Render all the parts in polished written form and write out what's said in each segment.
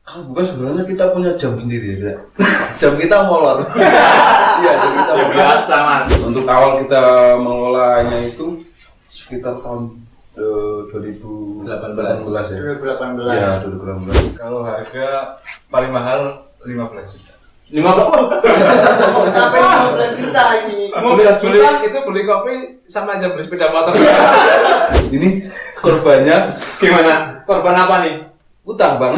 Kalau bukan sebenarnya kita punya jam sendiri ya. Jam kita molor. Iya, jam kita molor. Biasa mas. Untuk awal kita mengelolanya itu sekitar tahun 2018 ya. 2018. Ya, 2018. Kalau harga paling mahal 15 juta. 50. Sampai 15 juta ini. 15 juta itu beli kopi sama aja beli sepeda motor. Ini korbannya Gimana? Korban apa nih? utang bang.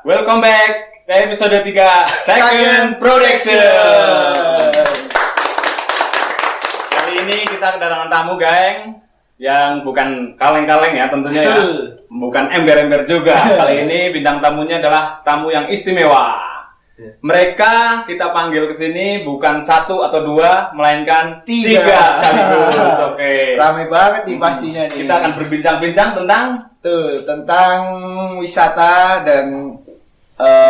Welcome back ke episode 3 Tekken Production. Kali ini kita kedatangan tamu geng yang bukan kaleng-kaleng ya tentunya ya. Bukan ember-ember juga. Kali ini bintang tamunya adalah tamu yang istimewa. Mereka kita panggil ke sini bukan 1 atau 2 melainkan 3 sekaligus. Oke. Rame banget nih pastinya nih. Kita akan berbincang-bincang tentang wisata dan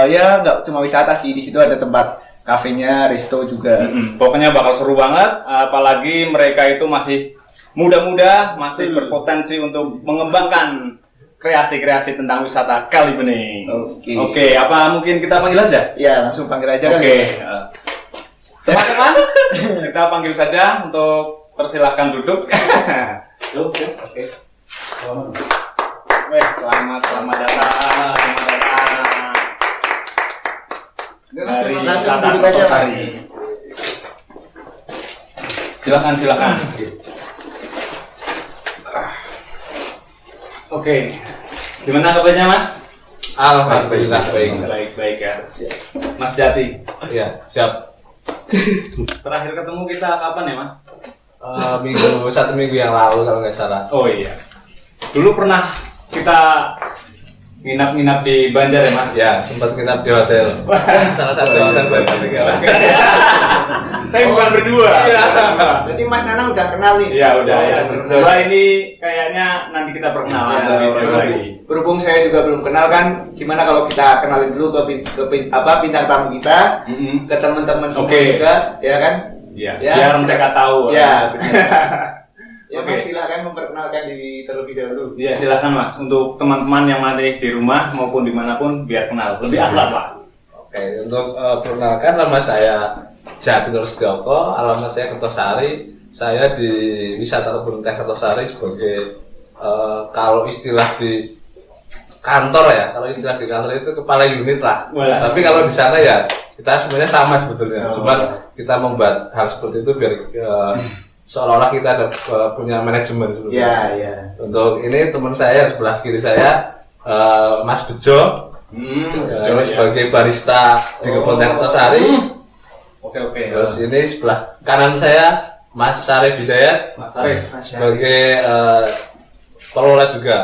ya nggak cuma wisata sih, di situ ada tempat kafenya, resto juga. Pokoknya bakal seru banget, apalagi mereka itu masih muda-muda, masih berpotensi untuk mengembangkan kreasi-kreasi tentang wisata kali ini. Oke, apa mungkin kita panggil aja? Ya langsung panggil aja. Oke. Teman-teman, kita panggil saja untuk persilahkan duduk. Oke. Selamat datang. Dari Langsung wisata duduk aja, Kertosari. Silakan. Oke. Gimana kabarnya Mas? Alhamdulillah baik. Baik ya. Mas Jati. Iya, siap. Terakhir ketemu kita kapan ya Mas? Satu minggu yang lalu kalau nggak salah. Oh iya. Dulu pernah kita nginap di Banjar ya Mas? Ya, sempat nginap di hotel. Salah satu hotel Banjar juga. Tapi bukan berdua. Iya. Berarti Mas Nanang udah kenal nih. Iya udah ya. Berdua ini kayaknya nanti kita perkenalan Ya, video lagi. Berhubung saya juga belum kenal kan, gimana kalau kita kenalin dulu ke bintang tamu kita, ke teman-teman semua juga, ya kan? Iya. Ya. Biar mereka tahu. Ya, benar. Ya, Oke. Mas silakan memperkenalkan diri terlebih dahulu. Iya silakan Mas untuk teman-teman yang masih di rumah maupun dimanapun biar kenal lebih akrab Pak. Oke, untuk perkenalkan nama saya Jati Nursedoko, alamat saya Kertosari. Saya di Wisata Kebun Teh Kertosari sebagai kalau istilah di kantor ya, kalau istilah di kantor itu kepala unit lah. Wah. Tapi kalau di sana ya kita sebenarnya sama sebetulnya. Cuma kita membuat hal seperti itu biar seolah-olah kita ada punya manajemen sebetulnya. Ya. Untuk ini teman saya sebelah kiri saya Mas Bejo. Ini sebagai barista di Kebun Teh Kertosari. Oke. Terus ini sebelah kanan saya Mas Sarif Hidayat. Mas Arif. Sebagai pengelola juga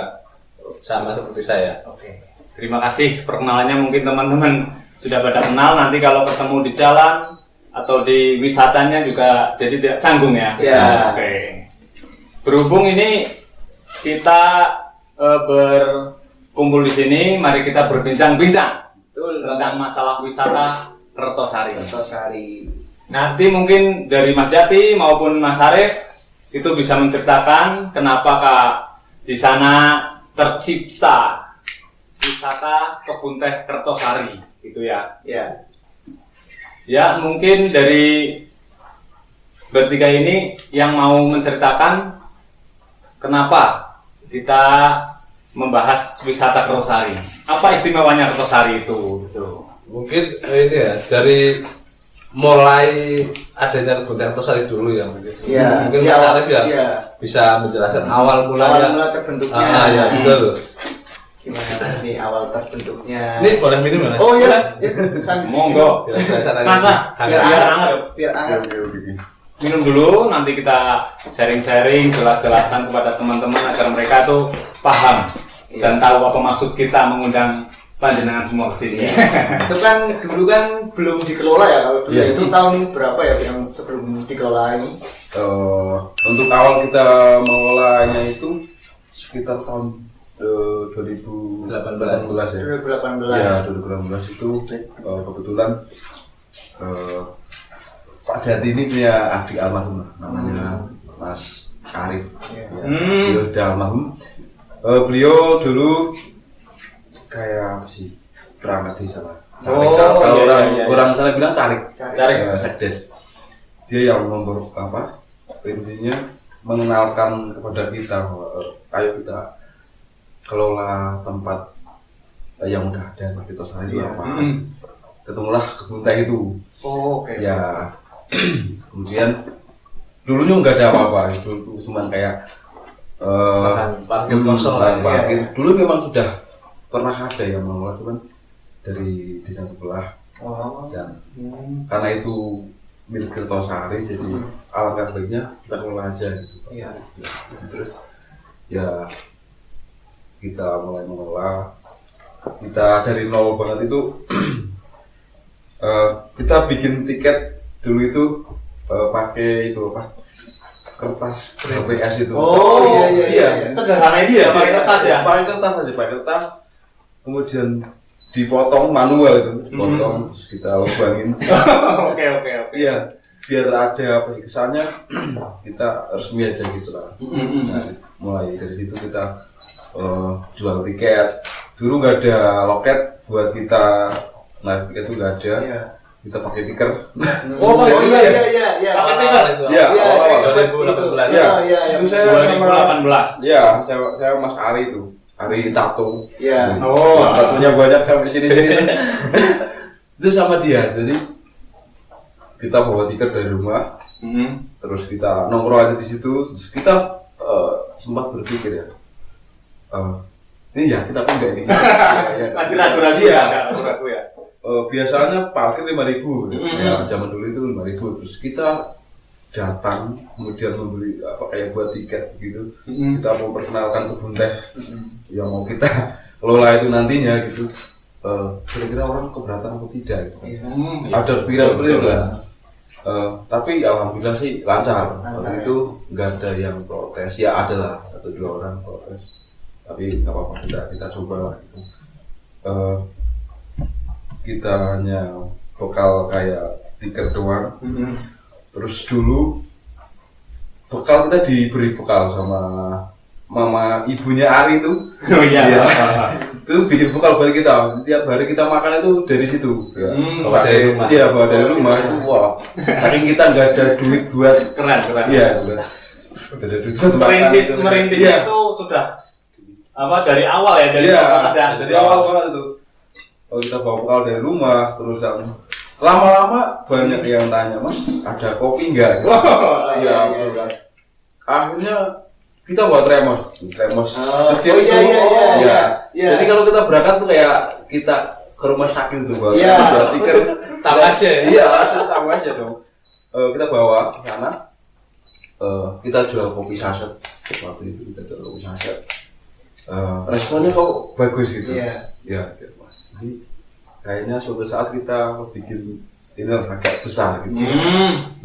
sama seperti saya. Oke. Terima kasih perkenalannya, mungkin teman-teman sudah pada kenal. Nanti kalau ketemu di jalan atau di wisatanya juga jadi tidak canggung ya. Ya. Oke. Berhubung ini kita berkumpul di sini, mari kita berbincang-bincang tentang masalah wisata Kertosari. Nanti mungkin dari Mas Jati maupun Mas Arif itu bisa menceritakan kenapakah di sana tercipta wisata Kebun Teh Kertosari, gitu ya. Ya. Ya, mungkin dari bertiga ini yang mau menceritakan kenapa kita membahas wisata Kertosari. Apa istimewanya Kertosari itu? Gitu. Mungkin ini ya dari mulai adanya Kebun Teh Kertosari dulu ya mungkin. Ya. Mungkin Mas Arif ya bisa menjelaskan awal mulanya. Awal mula terbentuknya. Ya betul. Gimana nih awal terbentuknya? Ini boleh minum ya? Oh iya. Monggo. Mas, biar hangat. Biar hangat. Minum dulu, nanti kita sharing-sharing, jelas-jelasan kepada teman-teman agar mereka tuh paham dan tahu apa maksud kita mengundang panjenengan semua ke sini. Itu kan dulu kan belum dikelola ya, kalau dulu Iya. itu tahun berapa ya yang sebelum dikelola ini? Untuk awal kita mengelolanya itu sekitar tahun 2018 ya. 2018. Ya, 2018 itu kebetulan Pak Jati ini punya adik almarhum namanya Mas Arif. Ya. Beliau udah almarhum. Beliau dulu kayak apa sih, perangkat desa lah. Carik. Kalau orang sana bilang carik. Ya, sekdes. Dia yang intinya mengenalkan kepada kita bahwa ayo kita kelola tempat yang udah ada di Kertosari itu apa. Ketemulah kebun teh itu. Ya. Kemudian dulunya nggak ada apa-apa, itu cuma kayak parkir kosong lah. Parkir. Dulu memang sudah pernah ada yang mengelola, cuman dari desa sebelah. Dan karena itu milik Kertosari, jadi alangkah baiknya kita kelola aja gitu. Terus ya kita mulai mengelola, kita dari nol banget itu. Kita bikin tiket dulu itu pakai itu apa, kertas HPS itu. Iya. Sederhana ini ya, pakai kertas ya. Pakai kertas, kemudian dipotong manual itu, dipotong terus kita lubangin. Oke. Iya, biar ada kesannya kita resmi aja gitu lah. Nah, mulai dari situ kita jual tiket. Dulu nggak ada loket buat kita. Nah, tiket itu nggak ada. Kita pakai tiker. Iya. Pakai tiker itu. Iya, saya 2018. Iya. Itu saya sama 2018. Iya, saya Mas Ari itu. Ari tato. Iya. Tatonya banyak sampai sini. Itu sama dia. Jadi kita bawa tiket dari rumah. Terus kita nongkrong aja di situ. Terus kita sempat berpikir ya. Ini ya kita pun nggak ini. Masih ragu-ragu ya, ragu ya. Biasanya parkir 5.000, ya zaman dulu itu 5.000. Terus kita datang, kemudian membeli apa kayak buat tiket gitu. Kita mau perkenalkan kebun teh yang mau kita kelola itu nantinya gitu. Kira-kira orang keberatan atau tidak? Gitu. Ada pikiran seperti itu kan. Tapi alhamdulillah sih lancar. Waktu itu nggak ada yang protes. Ya ada lah 1-2 orang protes. Tapi nggak apa-apa, kita coba lah gitu. Kita hanya lokal kayak tiket doang. Terus dulu bekal kita diberi bekal sama mama ibunya Ari itu. Itu bikin bekal buat kita. Tiap hari kita makan itu dari situ. Ya. Bawa dari rumah. Iya, bawa dari rumah itu. Wah, saking kita nggak ada duit buat Keren. Iya, ada duit buat makan. Merintis Iya. itu sudah apa dari awal ya, dari dari awal banget itu. Kalau kita bawa bekal dari rumah, terus lama-lama banyak yang tanya, Mas, ada kopi nggak? Iya, betul kan. Akhirnya kita buat tremos kecil itu. Iya. Jadi kalau kita berangkat tuh kayak kita ke rumah sakit tuh buat tiket. Tamasya. Iya, tamasya dong. Kita bawa ke sana. Kita jual kopi saset. Waktu itu kita jual kopi saset. Responnya kok bagus gitu. Iya. Jadi kayaknya suatu saat kita bikin ini agak besar gitu.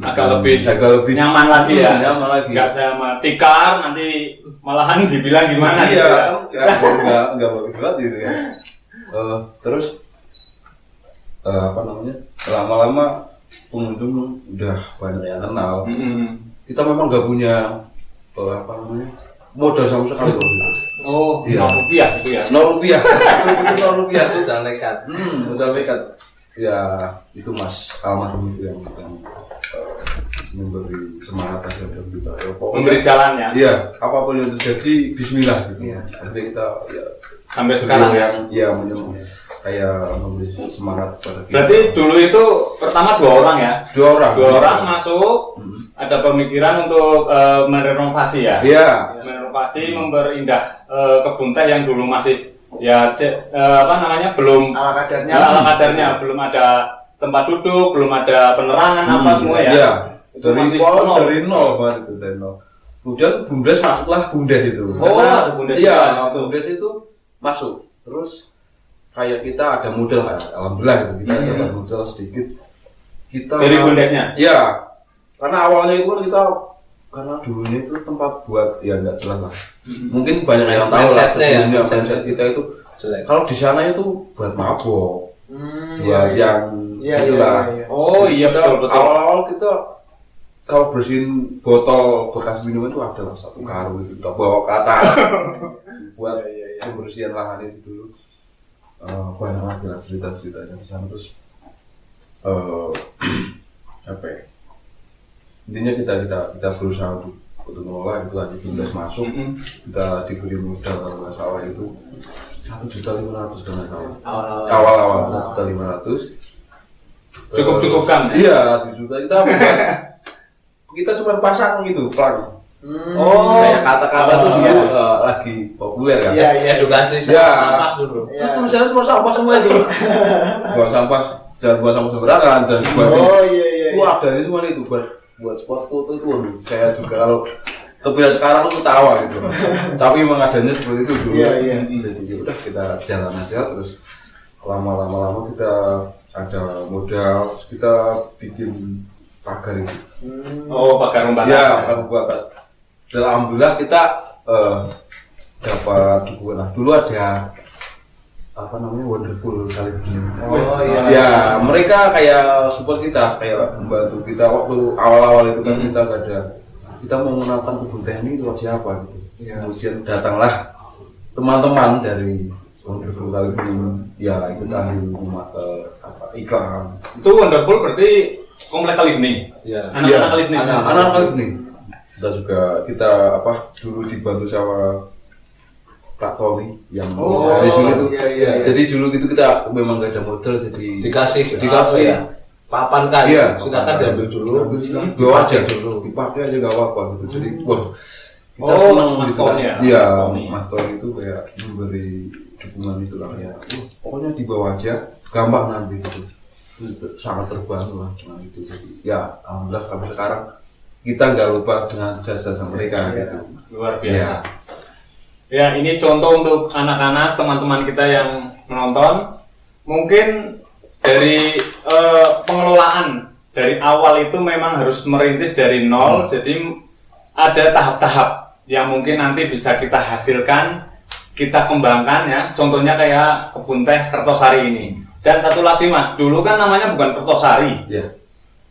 Agak lebih nyaman lagi ya. Nyaman lagi. Enggak sama tikar nanti malahan dibilang gimana iya, gitu. Enggak bagus banget gitu kan. Terus lama-lama pengunjung udah banyak yang kenal. Kita memang nggak punya modal sama sekali waktu itu. Iya. Rupiah itu ya. 0 rupiah. Itu 0 rupiah tuh. Udah nekat. Udah nekat. Ya itu Mas almarhum itu yang memberi semangat aja dan kita. Memberi jalannya. Iya, apapun yang terjadi Bismillah gitu. Jadi kita ya Sampai sekarang ya. Iya, kayak memberi semangat pada kita. Berarti dulu itu pertama 2 orang ya. 2 orang. 2 orang masuk. Ada pemikiran untuk merenovasi ya. Iya. Merenovasi, memperindah kebun teh yang dulu masih ya belum Ala kadarnya. belum ada tempat duduk, belum ada penerangan apa semua ya. Iya. Itu masih dari nol banget itu dari nol. Kemudian Bumdes masuklah Bumdes itu. Ada Bumdes. Iya, Bumdes itu masuk. Terus kayak kita ada modal, alhamdulillah gitu. Kita dapat modal sedikit. Kita Dari Bumdesnya. Iya. Karena awalnya itu kan kita karena dulunya itu tempat buat ya nggak jelas lah. Mungkin banyak yang tahu lah Mindsetnya ya, sebelumnya mindset kita itu jelek. kalau di sana itu buat mabok, Iya, buat yang itulah. Oh iya betul betul. Awal-awal kita kalau bersihin botol bekas minuman itu adalah satu karung itu kita bawa ke atas buat pembersihan lahan itu dulu. Banyak lagi lah cerita-ceritanya di sana terus apa ya? Intinya kita berusaha untuk mengelola itu aja tugas masuk, kita diberi modal kalau nggak salah itu 1.500.000 dengan awal 1.500.000 Cukup-cukupkan. Iya, 1 juta kita cuma pasang gitu, plang. Kayak kata-kata tuh dulu lagi populer kan. Iya. Edukasi sampah dulu. Itu tulisannya cuma sampah semua itu. Buang sampah, jangan buang sampah sembarangan dan sebagainya. Itu adanya semua itu buat spot foto itu. Saya juga kalau tapi sekarang tuh ketawa gitu. Tapi memang adanya seperti itu dulu. Jadi ya udah kita jalan aja terus lama-lama kita ada modal, terus kita bikin pagar itu. Oh, pagar pembatas. Ya, pagar pembatas. Dan alhamdulillah kita dapat dukungan. Nah, dulu ada apa namanya Wonderful kali ini. Ya, mereka kayak support kita, kayak membantu kita waktu awal-awal itu kan kita mau menatang kebun teh ini itu siapa gitu. Kemudian datanglah teman-teman dari Wonderful kali ini, ya ikut ambil rumah ikan. Itu Wonderful berarti komplek Kalibening. Iya. Anak-anak Kalibening. Anak-anak Kalibening. Kita dulu dibantu sama Kak Tony yang dari dulu itu. Jadi dulu gitu kita memang gak ada modal jadi Dikasih ya. Papan kan, silakan diambil dulu. Bawa aja dulu, dipakai aja gak apa-apa gitu. Jadi kita senang gitu kan. Iya, Mas Tony itu kayak memberi dukungan itu lah ya. Pokoknya dibawa aja, gampang nanti gitu. Sangat terbantu lah dengan itu. Jadi ya alhamdulillah sampai sekarang kita nggak lupa dengan jasa mereka gitu. Luar biasa. Ya ini contoh untuk anak-anak teman-teman kita yang menonton. Mungkin dari pengelolaan dari awal itu memang harus merintis dari nol. Jadi ada tahap-tahap yang mungkin nanti bisa kita hasilkan, kita kembangkan ya. Contohnya kayak kebun teh Kertosari ini. Dan satu lagi Mas, dulu kan namanya bukan Kertosari.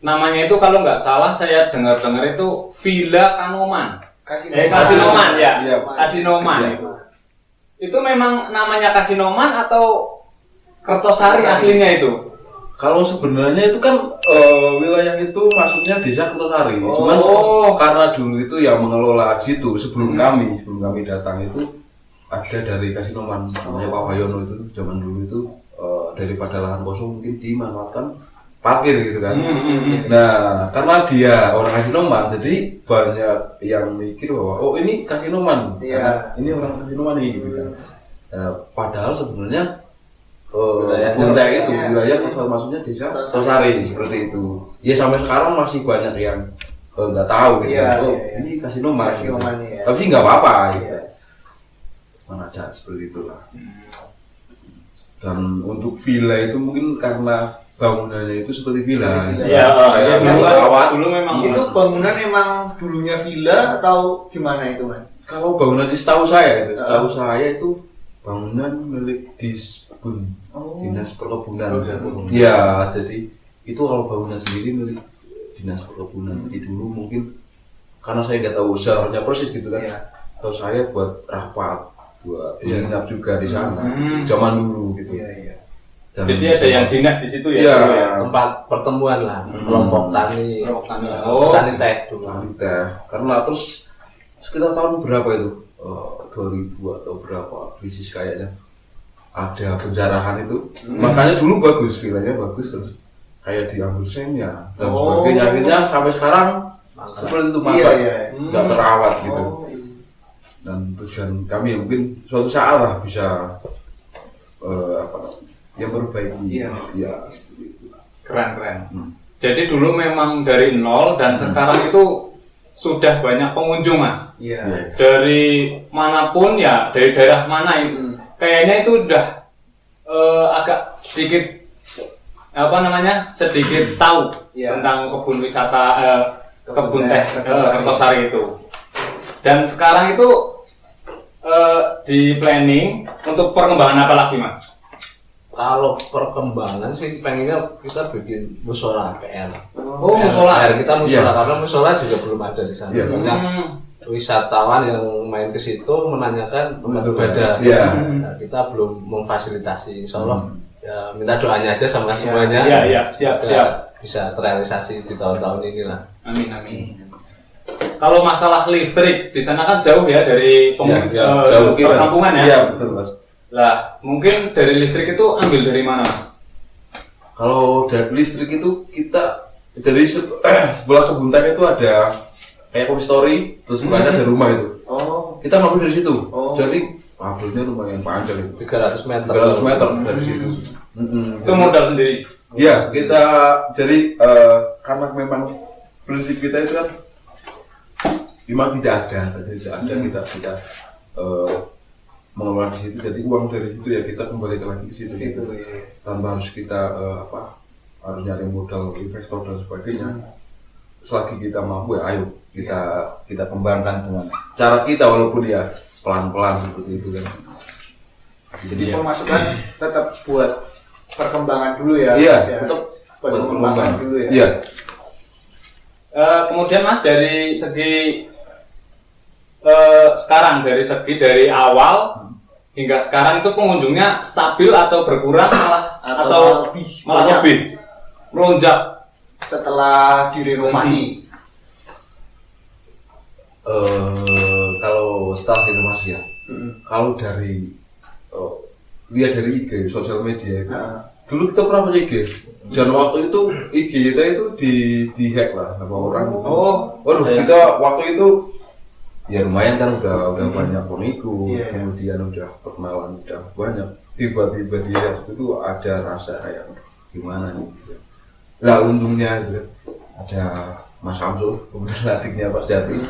Namanya itu kalau nggak salah saya dengar-dengar itu Villa Kanoman. Kasinoman ya. Kasinoman itu. Itu memang namanya Kasinoman atau Kertosari aslinya itu? Kalau sebenarnya itu kan wilayah itu maksudnya desa Kertosari. Cuman karena dulu itu yang mengelola situ sebelum kami datang itu ada dari Kasinoman namanya Pak Wayono itu zaman dulu itu daripada lahan kosong mungkin dimanfaatkan parkir gitu kan. Nah, karena dia orang Kasinoman, jadi banyak yang mikir bahwa ini Kasinoman, ini orang Kasinoman nih gitu kan. Padahal sebenarnya wilayah maksudnya desa Kertosari seperti itu. Ya sampai sekarang masih banyak yang nggak tahu gitu. Ini Kasinoman. Tapi nggak apa-apa gitu. Mana ada seperti itulah. Dan untuk villa itu mungkin karena bangunannya itu seperti villa. Dulu memang itu bangunan emang dulunya villa atau gimana itu Mas? Kalau bangunan setahu saya itu bangunan milik Dispun, Dinas Perkebunan. Ya, jadi itu kalau bangunan sendiri milik Dinas Perkebunan. Jadi dulu mungkin karena saya nggak tahu sejarahnya persis gitu kan. Atau saya buat rapat, buat menginap juga di sana. Zaman dulu gitu. Jadi ada yang dinas di situ ya? Iya, tempat pertemuan lah, kelompok tani teh dulu. Karena terus sekitar tahun berapa itu? 2000 atau berapa krisis kayaknya ada penjarahan itu. Makanya dulu bagus, villanya bagus terus kayak diambil senyum dan sebagainya. Akhirnya sampai sekarang seperti itu nggak terawat gitu. Dan tujuan kami mungkin suatu saat lah bisa yang perbaiki. Keren. Jadi dulu memang dari nol dan sekarang itu sudah banyak pengunjung Mas. Dari manapun ya, dari daerah mana itu. Kayaknya itu udah agak sedikit sedikit tahu tentang kebun wisata kebun teh Kertosari itu. Dan sekarang itu di planning untuk perkembangan apa lagi, Mas? Kalau perkembangan sih pengennya kita bikin musola PR. Oh, musola. PR kita musola karena musola juga belum ada di sana. Banyak wisatawan yang main ke situ menanyakan tempat ibadah. Nah, kita belum memfasilitasi. Insya Allah ya, minta doanya aja sama semuanya. Iya, siap. Bisa terrealisasi di tahun-tahun ini lah. Amin. Kalau masalah listrik di sana kan jauh ya dari jauh perkampungan ya. Iya, betul, Mas. Lah, mungkin dari listrik itu ambil dari mana, Mas? Kalau dari listrik itu kita dari sebelah kebun teh itu ada kayak story, terus sebelahnya ada rumah itu. Oh. Kita ngambil dari situ. Oh. Jadi pabriknya lumayan panjang itu. 300 meter. 300 meter dari situ. Itu modal sendiri. Iya, kita jadi karena memang prinsip kita itu kan memang tidak ada kita mengelola di situ, jadi uang dari situ ya kita kembalikan lagi ke situ. Tanpa harus kita harus nyari modal investor dan sebagainya. Selagi kita mampu ya ayo kita kembangkan dengan cara kita walaupun ya pelan-pelan seperti itu kan. Jadi pemasukan tetap buat perkembangan dulu ya. Iya, tetap buat pengembangan dulu ya. Iya. Kemudian Mas dari segi sekarang dari awal hingga sekarang itu pengunjungnya stabil atau berkurang atau malah lebih melonjak setelah direnovasi. Kalau setelah renovasi ya, kalau dari lihat dari IG sosial media itu, dulu kita pernah punya IG dan waktu itu IG kita itu di hack lah sama orang. Kita waktu itu ya lumayan kan udah banyak pengikut, kemudian udah perkenalan udah banyak, tiba-tiba dia itu ada rasa kayak gimana nih gitu. Nah untungnya gitu ada Mas Samsul, kemudian adiknya Pak Jati,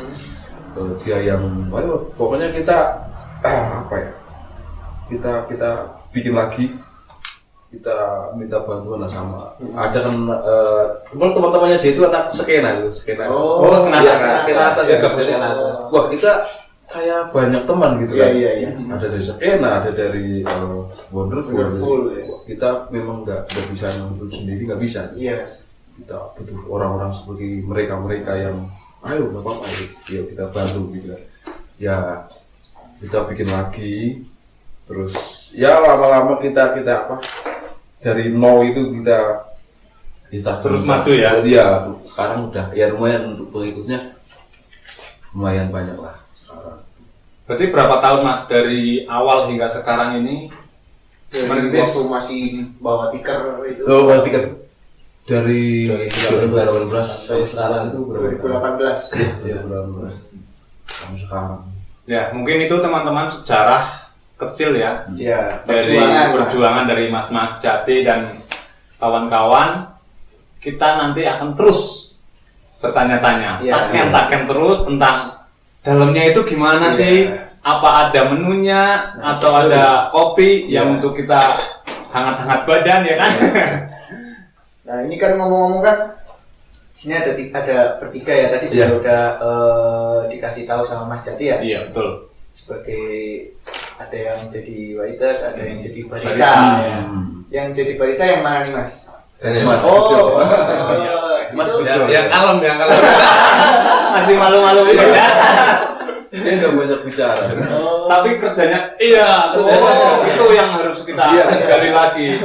dia yang pokoknya kita kita bikin lagi, kita minta bantuan lah sama ada kan teman-temannya dia itu anak skena. skena wah kita kayak banyak teman gitu kan. Iya. Ada dari skena, ada dari Wonderful. Kita memang nggak bisa untuk sendiri, nggak bisa. Iya. Kita butuh orang-orang seperti mereka yang ayo nggak apa-apa ya kita bantu gitu kan. Ya kita bikin lagi, terus ya lama-lama kita dari nol itu kita terus maju ya. Iya, sekarang udah ya lumayan untuk pengikutnya lumayan banyak lah sekarang. Berarti berapa tahun Mas dari awal hingga sekarang ini? Waktu masih bawa tiker itu. Bawa tiker dari 2018 sampai sekarang itu 2018. Iya, 2018 sampai sekarang. Ya, mungkin itu teman-teman sejarah kecil ya. Iya, Dari perjuangan dari Mas Jati dan kawan-kawan. Kita nanti akan terus bertanya-tanya, taken terus tentang dalamnya itu gimana sih? Apa ada menunya atau ada kopi yang untuk kita hangat-hangat badan ya kan? Nah ini kan ngomong-ngomong kan, sini ada bertiga ya, tadi juga udah dikasih tahu sama Mas Jati ya. Iya betul. Sebagai ada yang jadi waiters, ada yang jadi barista. Yang jadi barista yang mana nih Mas? Saya Mas Bejo. Mas Bejo. Yang kalem. Masih malu-malu gitu ya. Dia nggak banyak bicara. Tapi kerjanya itu yang harus kita gali lagi.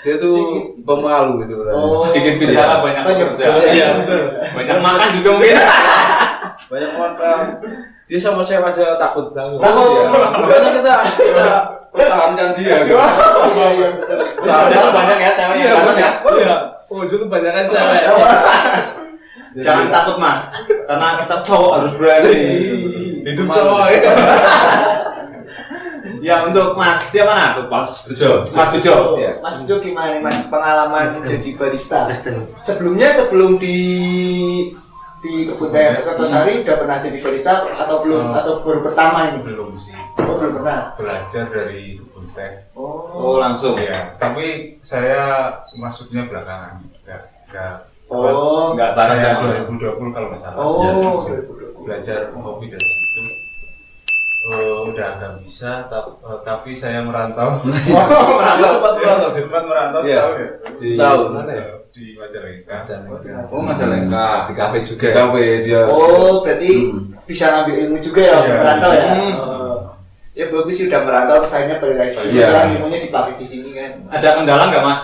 Dia tuh pemalu gitu kan. Sedikit bicara banyak kerja. Iya betul. Banyak makan juga mungkin. Banyak makan. Dia sama saya aja takut. Makanya kita pertahankan dia. Banyak ya cewek. Iya banyak. Oh itu kebanyakan cewek. Jangan takut Mas, karena kita cowok harus berani. Hidup cowok ya. Ya untuk Mas siapa nah tuh Mas Bejo. Mas Bejo. Mas Bejo gimana nih Mas pengalaman jadi barista? Sebelum di kebun teh Kertosari udah pernah jadi barista atau belum atau baru pertama ini? Belum sih. Belum pernah. Belajar dari kebun teh. Oh langsung ya. Tapi saya masuknya belakangan. Enggak Oh, Enggak bareng Saya sama 2020 kalau nggak salah. oh, Ya, 2020. belajar kopi dari situ. Udah agak bisa, tapi saya merantau. Sempat merantau Iya. setahun ya. Di Tahu. mana ya? Di Majalengka. Oh, Majalengka. Di kafe juga. Di kafe dia. Oh, berarti bisa ngambil ilmu juga ya, Iya. merantau ya. Hmm. Oh. Ya bagus sih udah merantau, sayangnya balik lagi. Iya. Ilmunya dipakai di sini kan. Ada kendala nggak Mas?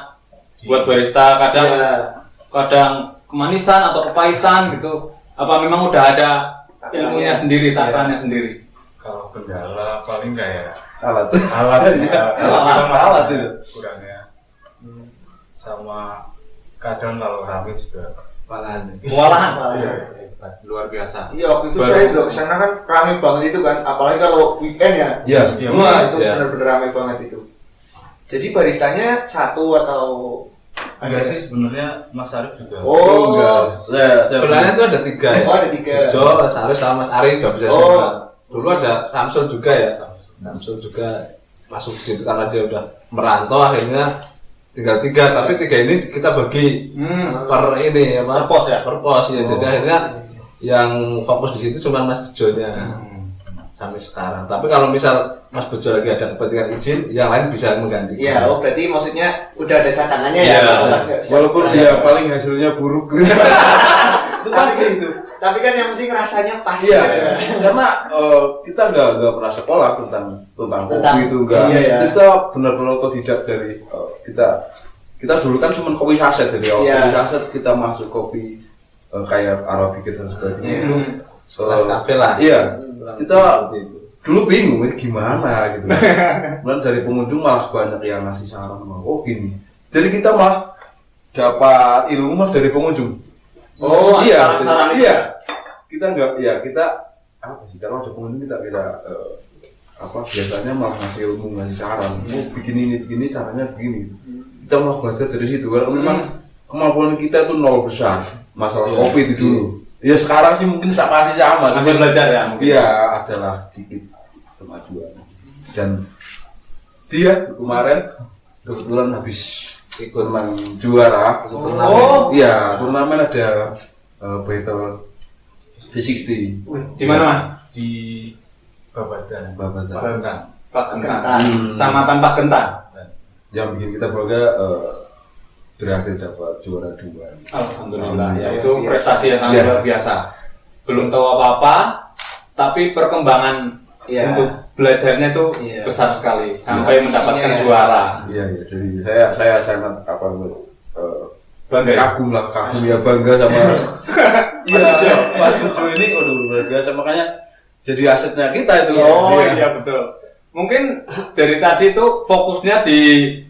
Buat barista kadang Iya. kadang kemanisan atau kepahitan gitu. Apa memang udah ada ilmunya sendiri, takarannya sendiri? Kalau kendala paling kayak Alat. alat ya. Alat itu. Kurangnya. Sama kadang kalau rame juga. Kewalahan. Iya. Luar biasa. Iya, waktu itu saya juga kesana kan rame banget itu kan, apalagi kalau weekend ya. Iya. Iya, Wah, itu Iya. benar-benar rame banget itu. Jadi baristanya satu atau Enggak sih sebenarnya Mas Arif juga. Oh, Enggak. Saya Sebenarnya itu ada 3 ya. Oh, ada 3. Jo, Mas Arif sama Mas Arif juga bisa Oh. semua. Dulu ada Samsul juga ya. Samsul juga masuk ke situ karena dia udah merantau akhirnya tinggal 3, tapi 3 ini kita bagi per ini apa? Per pos ya? Per pos ya. Jadi akhirnya yang fokus di situ cuma Mas Bejonya sampai sekarang. Tapi kalau misal Mas Bejo lagi ada kepentingan izin, yang lain bisa menggantikan. Iya, oh berarti maksudnya udah ada cadangannya Iya. ya. kalau Mas nggak bisa. Walaupun dia paling hasilnya buruk. Itu pasti itu. Tapi kan yang penting rasanya pas. Iya, ya. karena kita nggak pernah sekolah tentang kopi itu enggak. Iya, iya. Kita benar-benar otodidak dari kita dulu kan cuma kopi saset, jadi Iya. kopi saset kita masuk kopi kayak Arabica dan sebagainya itu. Kelas kafe lah. Iya, kita Seperti itu. dulu bingung ini gimana gitu. Kemudian dari pengunjung malah banyak yang ngasih saran, oh gini. Jadi kita malah dapat ilmu malah dari pengunjung. Oh, iya, saran-saran itu. iya. Kita enggak, ya kita apa sih? Kalau ada pengunjung kita biasanya malah ngasih ilmu, ngasih saran. Oh, begini caranya begini. Kita malah belajar dari situ. Kalau memang kemampuan kita itu nol besar, masalah kopi itu dulu. Ya sekarang sih mungkin masih sama. Masih belajar ya mungkin. Iya, adalah sedikit kemajuan. Dan dia kemarin kebetulan habis ikut menang juara. Oh. Iya, turnamen ada battle V60. Di mana Mas? Di Babadan. Babadan. Babadan. Pak Gentan. Gentan. Kecamatan Pak Gentan. Yang bikin kita bangga berhasil dapat juara 2. Alhamdulillah. Ya, Iya. itu prestasi yang sangat Iya. luar biasa. Belum tahu apa-apa, tapi perkembangan Iya. untuk belajarnya itu Iya. besar sekali sampai Iya, mendapatkan isinya. juara. Iya, jadi saya sangat Bangga. Ya? kagum ya, bangga sama iya Mas Bejo ini luar biasa, makanya jadi asetnya kita itu. Oh iya betul. Mungkin dari tadi itu fokusnya di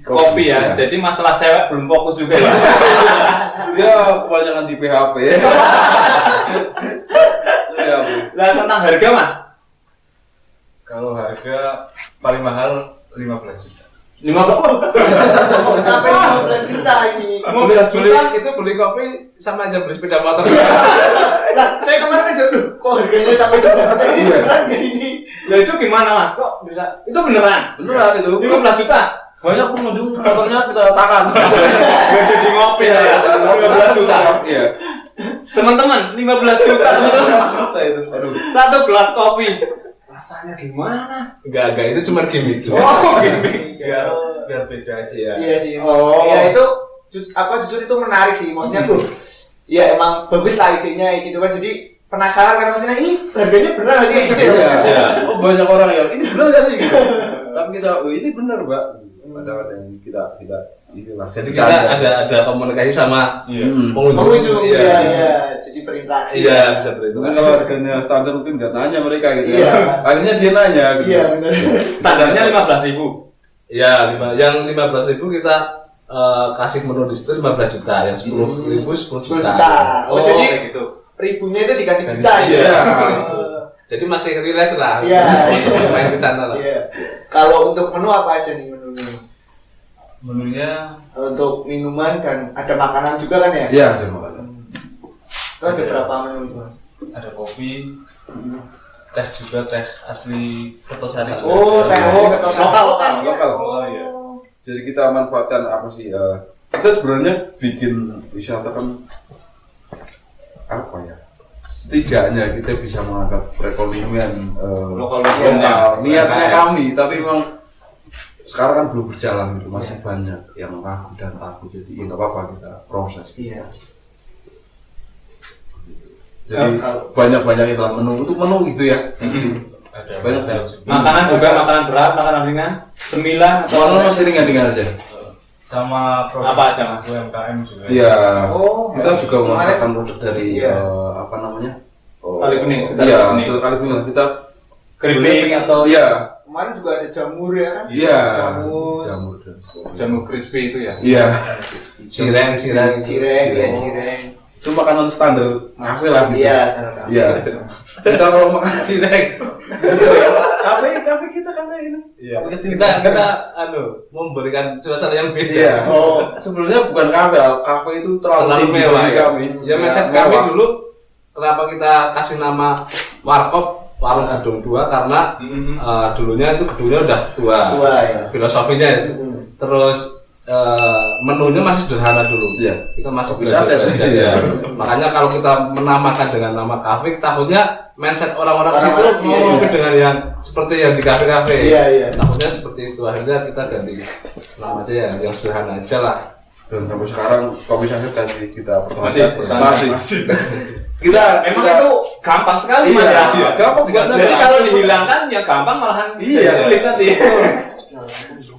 kopi ya. Iya. Jadi masalah cewek belum fokus juga ya. Dia kebanyakan di PHP. Ya, Bu. Lah tentang harga Mas, Kalau harga paling mahal 15 juta. 50. Kok sampai 15 juta ini? Mau Beli itu beli kopi sama aja beli sepeda motor. Nah, saya kemarin aja, aduh, kok harganya sampai 15 juta ini? Iya. Beneran nggak ini? Lah itu gimana Mas? Kok bisa? Itu beneran? Beneran itu. 15 juta? Banyak pengunjung motornya kita tahan. Gak jadi ngopi Iya, ya. 15 juta. Iya. Teman-teman, 15 juta teman-teman. Juta itu. Aduh. Satu gelas kopi. Rasanya gimana? Enggak, itu cuma gimmick. Oh, gini. Biar beda aja ya. Iya sih. Oh. Iya itu jujur itu menarik sih. Maksudnya tuh, ya emang bagus lah idenya gitu kan. Jadi penasaran kan maksudnya ini harganya benar kayak gitu ya. Iya. Oh, banyak orang yang ini benar kan sih gitu. Tapi kita, oh ini benar, Mbak. Padahal yang kita inilah. Jadi kita ada komunikasi sama pengunjung. Pengunjung, Iya. iya. Jadi berinteraksi. Iya, bisa begitu. Mungkin kalau harganya standar mungkin nggak nanya mereka gitu. Iya. Akhirnya dia nanya gitu. Iya benar. Standarnya 15.000. Iya, yang 15.000 kita kasih menu di situ 15 juta, yang 10.000 10 10 juta. juta. Oh, Oh, jadi kayak gitu. ribunya itu diganti juta ya. Iya. Oh. Jadi masih relax lah. Iya. Main ke sana lah. Iya. Kalau untuk menu apa aja nih menunya? Menunya Untuk minuman dan ada makanan juga kan ya? Iya, ada makanan. Itu ada berapa menu itu? ada kopi, teh juga, teh asli Kertosari. Oh, teh Lokal. Lokal. Oh iya. Jadi kita manfaatkan apa sih? Kita sebenarnya bikin wisata kan apa ya, setidaknya kita bisa menganggap perekonomian Lokal. niatnya kami, tapi memang sekarang kan belum berjalan gitu, masih banyak yang ragu dan takut, jadi ya nggak apa-apa kita proses. Iya. Jadi banyak itulah menu untuk menu gitu ya. Ada Banyak. Makanan juga, makanan berat, makanan ringan, cemilan atau Warna masih ringan-ringan aja. sama produk Apa aja, Mas? UMKM juga. Iya. Oh, Kita juga kemarin- memasarkan produk dari Iya. apa namanya? Kali Bening, sudah Iya, Kali Bening. sudah kali bening. Kita keripik atau iya, Kemarin juga ada jamur ya kan? iya. Jamur. Jamur dan jamu crispy itu ya. iya. Cireng. Cireng, ya cireng. Itu makanan standar kafe lah gitu. Iya. Iya. Kita kalau makan cireng. Kafe kita kafe ini. Iya. Kita memberikan suasana yang beda. Iya. Oh, sebelumnya bukan kafe itu terlalu Terlalu tinggi mewah bagi ya. kami. Ya mindset Mewah. kami dulu kenapa kita kasih nama warkop warung gedung 2 karena dulunya itu gedungnya udah tua. Tua ya. Filosofinya itu. Terus menunya masih sederhana dulu. Iya. Kita masih Bisa belajar. Iya. Makanya kalau kita menamakan dengan nama kafe, takutnya mindset orang-orang situ Orang-orang, mau iya. lebih dengan yang seperti yang di kafe-kafe. Iya, iya. Takutnya seperti itu. Akhirnya kita ganti nama aja yang sederhana aja lah. Dan sampai sekarang kopi saset kasih kita Masih pertahankan. Masih. Kita Memang kita- itu gampang sekali Iya, Mas ya. iya. Gampang banget. Jadi kalau dihilangkan ya gampang malahan Iya. sulit nanti.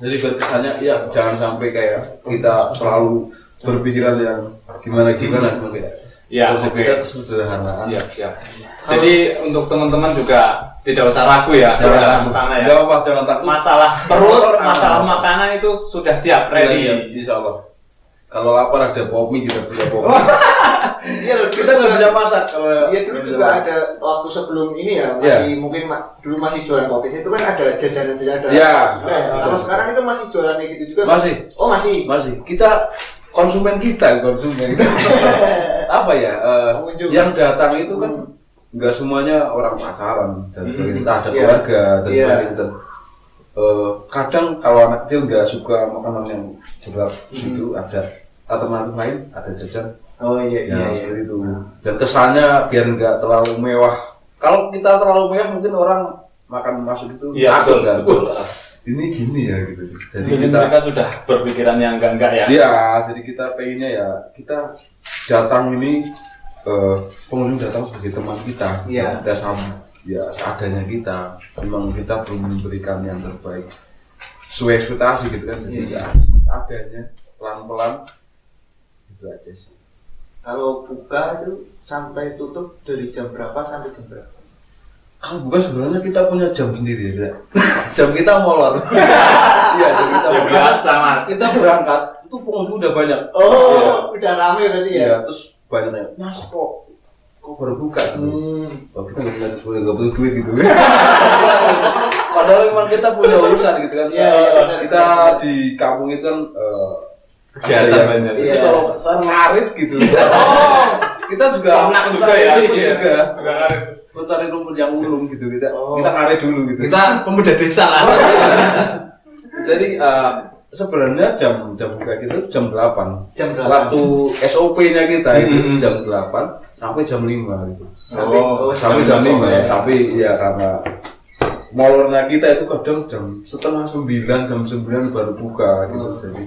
Jadi berkesannya ya jangan sampai kayak kita selalu berpikiran yang gimana kayak Ya, konsep oke. kita kesederhanaan. Siap. Jadi untuk teman-teman juga tidak usah ragu ya Jangan ke sana ya. Gak apa jangan takut. Masalah perut, Motor masalah aman. makanan itu sudah siap, ready. Insya Allah. Kalau lapar ada kopi kita punya kopi. Iya loh, Kita nggak bisa masak kalau. Iya dulu juga ada waktu sebelum ini ya masih mungkin dulu masih jualan kopi itu kan ada jajanan-jajanan ada. Iya. juga ya. Kalau sekarang itu masih jualan kayak gitu juga. Masih. Oh masih. Kita konsumen apa ya? Pengunjung. Yang datang itu kan nggak semuanya orang pacaran dan kita ada Iya. keluarga dan Iya. sebagainya. Dan, kadang kalau anak kecil nggak suka makanan yang berat itu ada alternatif lain, ada jajan. Oh iya Ya, seperti itu. Dan kesannya biar nggak terlalu mewah. Kalau kita terlalu mewah mungkin orang makan masuk itu Iya, takut betul, kan. betul. Ini gini ya gitu. Jadi Jadi kita mereka sudah berpikiran yang enggak ya. iya, jadi kita pengennya ya kita datang ini pengunjung datang sebagai teman kita. Iya. Kita sama ya seadanya kita. Memang kita belum memberikan yang terbaik sesuai ekspektasi gitu kan. Jadi ya adanya pelan-pelan itu aja sih. Kalau buka itu sampai tutup dari jam berapa sampai jam berapa? Kalau bukan sebenarnya kita punya jam sendiri ya. Jam kita molor. Iya, jam kita Ya, molor. biasa, Mas. Kita berangkat itu pengunjung udah banyak. Oh, udah rame berarti ya? Iya, terus banyak yang Mas kok baru buka gitu. Oh, kita nggak butuh duit gitu. Padahal memang kita punya urusan gitu kan. Iya, iya, benar. Kita di kampung itu kan Kegiatan ada yang- banyak. itu Iya. kalau saya ngarit gitu. Oh, kita juga Ternak juga mencari ya. rumput Iya. juga. Juga ngarit. Mencari rumput yang ulung gitu kita. Oh. Kita ngarit dulu gitu. Kita pemuda desa lah. Jadi sebenarnya jam buka gitu jam 8. Jam 8. Waktu SOP-nya kita itu Mm-hmm. jam 8 sampai jam 5 gitu. jam Sampai jam 5 ya. tapi ya karena molornya kita itu kadang jam setengah 9, jam 9 baru buka gitu. Jadi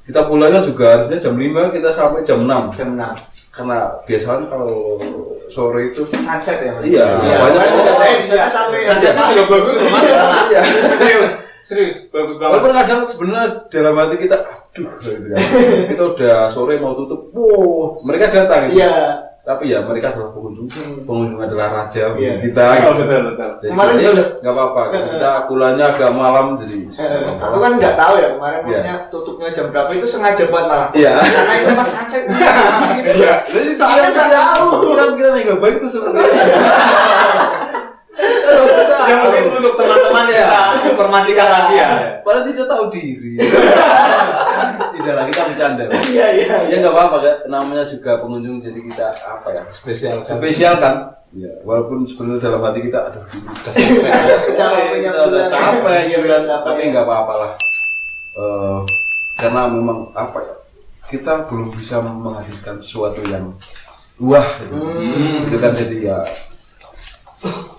kita pulangnya juga harusnya jam 5, kita sampai jam 6. Jam 6. Karena biasanya kalau sore itu Sunset ya? Iya, Banyak banyak juga orang. saya di sana sampai Sunsetnya juga bagus loh, Mas. Iya. Serius, bagus banget. Walaupun kadang sebenarnya dalam hati kita, aduh, gitu kan. Kita udah sore mau tutup, mereka datang. Gitu. Iya. Tapi ya mereka adalah pengunjung, pengunjung adalah raja Iya. kita. Oh, Gitu. betul, betul. Jadi Kemarin ya juga- udah, nggak apa-apa. Kita pulangnya agak malam, jadi. Aku kan nggak tahu ya kemarin Iya. maksudnya tutupnya jam berapa itu sengaja buat malam. Iya. Karena itu pas sunset. Iya. Jadi Soalnya nggak tahu. Kita nggak baik itu sebenarnya. Kita- Ya mungkin untuk teman-teman ya informasikan lagi ya. Padahal tidak tahu diri. Tidak lah, kita bercanda. Iya iya. Ya nggak apa-apa kan, namanya juga pengunjung, jadi kita apa ya? Spesial. Spesial kan? Ya, walaupun sebenarnya dalam hati kita, aduh, ini udah capek, kita udah capek, gitu kan. Tapi nggak apa-apa lah. Karena memang apa ya? Kita belum bisa menghadirkan sesuatu yang wah itu kan jadi ya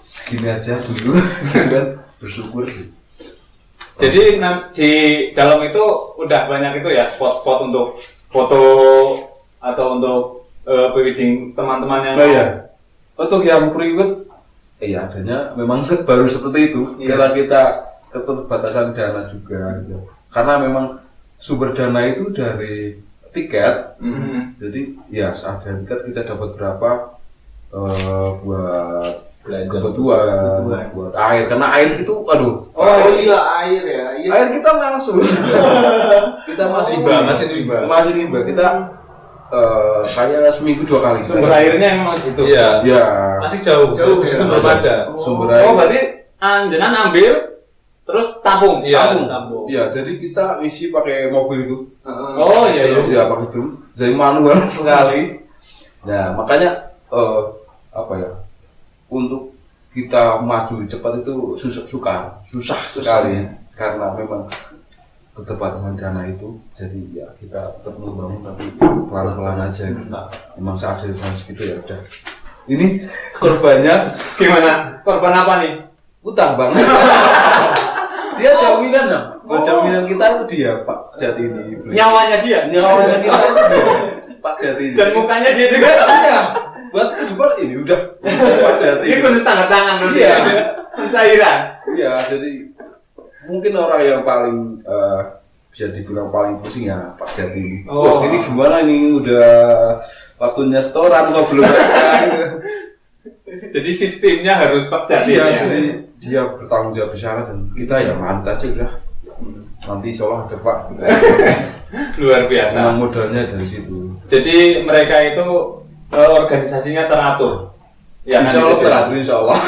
segini aja dulu kan bersyukur sih. Jadi di dalam itu udah banyak itu ya spot-spot untuk foto atau untuk pre-wedding teman-teman yang Iya. Untuk yang private adanya memang baru seperti itu karena kita keterbatasan dana juga gitu. Karena memang sumber dana itu dari tiket. Jadi ya saat dari tiket kita dapat berapa buat kebutuhan, buat air, karena air itu aduh. Oh iya, air ya. Iya. Air kita langsung. Kita masih nimba. Kita kayak seminggu 2 kali. sumber airnya emang gitu. Iya. Ya. Masih jauh. Jauh. Belum ada. Sumber air. Oh berarti jenengan ambil terus tampung. Iya. Tampung. Iya, jadi kita isi pakai mobil itu. Oh iya. Ya pakai drum. Jadi manual sekali. Nah makanya apa ya? Untuk kita maju cepat itu susah sekali karena memang keterbatasan dana itu. Jadi ya kita tetap membangun tapi pelan-pelan aja. Memang saat dari segitu ya udah. Ini korbannya Gimana? Korban apa nih? utang bang. Dia jaminan dong. Jaminan kita itu dia Pak Jati ini. Nyawanya dia. Nyawanya kita itu dia, Pak Jati ini. Dan mukanya dia juga. Iya. Buat kejual ini udah Pak Jati. Ini khusus tanda tangan berarti. Iya. Ya? Pencairan. Iya, jadi mungkin orang yang paling bisa dibilang paling pusing ya Pak Jati ini. Oh. Wah, ini gimana ini udah waktunya setoran kok belum ada gitu. Jadi sistemnya harus Pak Jati. Iya, ya? jadi dia bertanggung jawab besar dan kita ya mantap sih udah. Nanti insya Allah ada Pak. Luar biasa. Memang modalnya dari situ. Jadi mereka itu organisasinya teratur. Ya, Insya Allah teratur Insya Allah.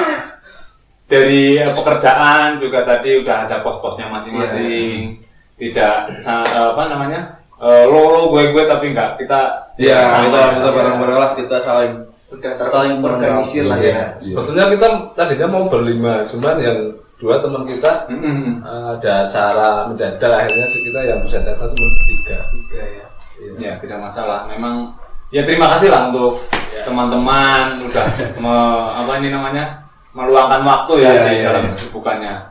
Dari pekerjaan juga tadi udah ada pos-posnya masing-masing. Tidak apa namanya? Lo gue tapi enggak kita. Iya, kita bareng-bareng lah, kita saling organisir lah ya. Sebetulnya kita tadinya mau berlima, cuman yang 2 teman kita ada acara mendadak, akhirnya kita yang bisa datang cuma 3. Ya tidak masalah. Memang ya terima kasih lah untuk teman-teman udah apa ini namanya meluangkan waktu ya di dalam kesibukannya.